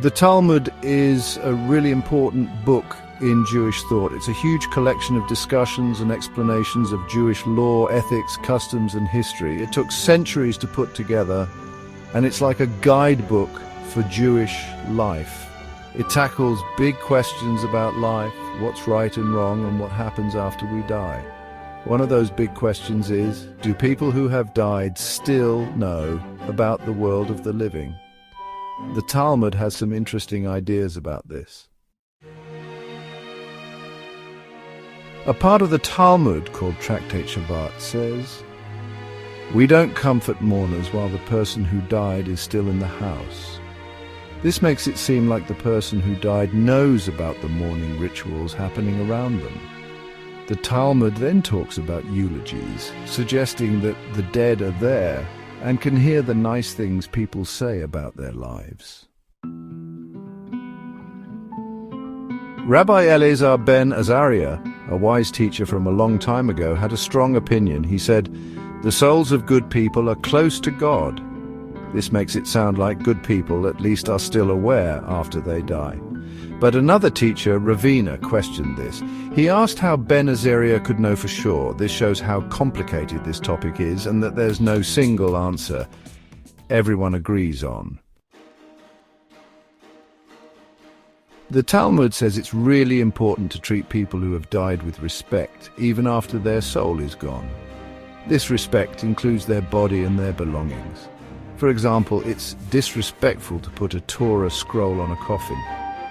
The Talmud is a really important book in Jewish thought. It's a huge collection of discussions and explanations of Jewish law, ethics, customs, and history. It took centuries to put together, and it's like a guidebook for Jewish life. It tackles big questions about life, what's right and wrong, and what happens after we die. One of those big questions is, do people who have died still know about the world of the living? The Talmud has some interesting ideas about this. A part of the Talmud, called Tractate Shabbat, says, "We don't comfort mourners while the person who died is still in the house." This makes it seem like the person who died knows about the mourning rituals happening around them. The Talmud then talks about eulogies, suggesting that the dead are there and can hear the nice things people say about their lives. Rabbi Eliezer ben Azariah, a wise teacher from a long time ago, had a strong opinion. He said, "The souls of good people are close to God." This makes it sound like good people at least are still aware after they die. But another teacher, Ravina, questioned this. He asked how Ben Azariah could know for sure. This shows how complicated this topic is and that there's no single answer everyone agrees on. The Talmud says it's really important to treat people who have died with respect, even after their soul is gone. This respect includes their body and their belongings. For example, it's disrespectful to put a Torah scroll on a coffin,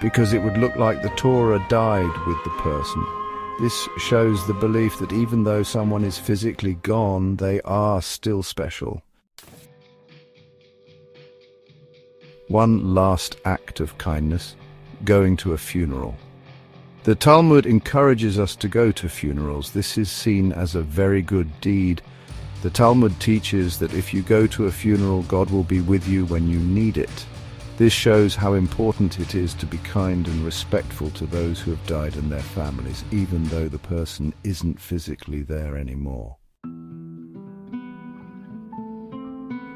because it would look like the Torah died with the person. This shows the belief that even though someone is physically gone, they are still special. One last act of kindness: going to a funeral. The Talmud encourages us to go to funerals. This is seen as a very good deed. The Talmud teaches that if you go to a funeral, God will be with you when you need it. This shows how important it is to be kind and respectful to those who have died and their families, even though the person isn't physically there anymore.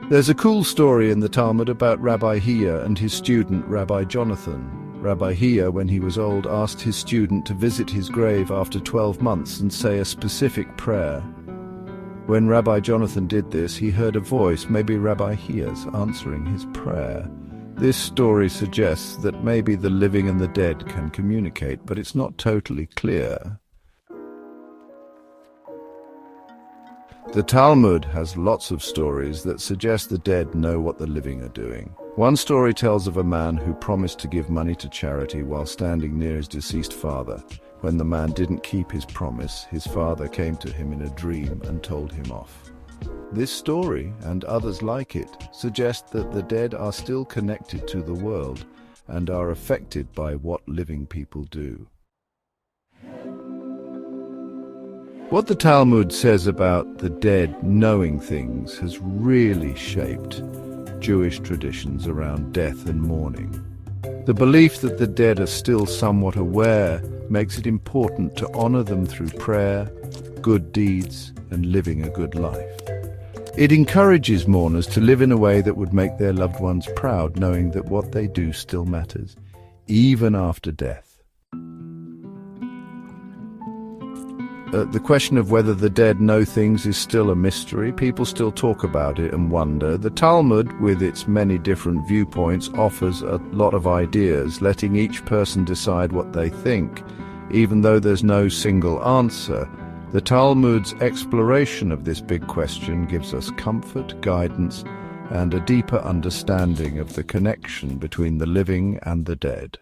There's a cool story in the Talmud about Rabbi Hiyya and his student Rabbi Jonathan. Rabbi Hiyya, when he was old, asked his student to visit his grave after 12 months and say a specific prayer. When Rabbi Jonathan did this, he heard a voice, maybe Rabbi Hiyya's, answering his prayer. This story suggests that maybe the living and the dead can communicate, but it's not totally clear. The Talmud has lots of stories that suggest the dead know what the living are doing. One story tells of a man who promised to give money to charity while standing near his deceased father. When the man didn't keep his promise, his father came to him in a dream and told him off. This story, and others like it, suggest that the dead are still connected to the world and are affected by what living people do. What the Talmud says about the dead knowing things has really shaped Jewish traditions around death and mourning. The belief that the dead are still somewhat aware makes it important to honor them through prayer, good deeds, and living a good life. It encourages mourners to live in a way that would make their loved ones proud, knowing that what they do still matters, even after death. The question of whether the dead know things is still a mystery. People still talk about it and wonder. The Talmud, with its many different viewpoints, offers a lot of ideas, letting each person decide what they think. Even though there's no single answer, the Talmud's exploration of this big question gives us comfort, guidance, and a deeper understanding of the connection between the living and the dead.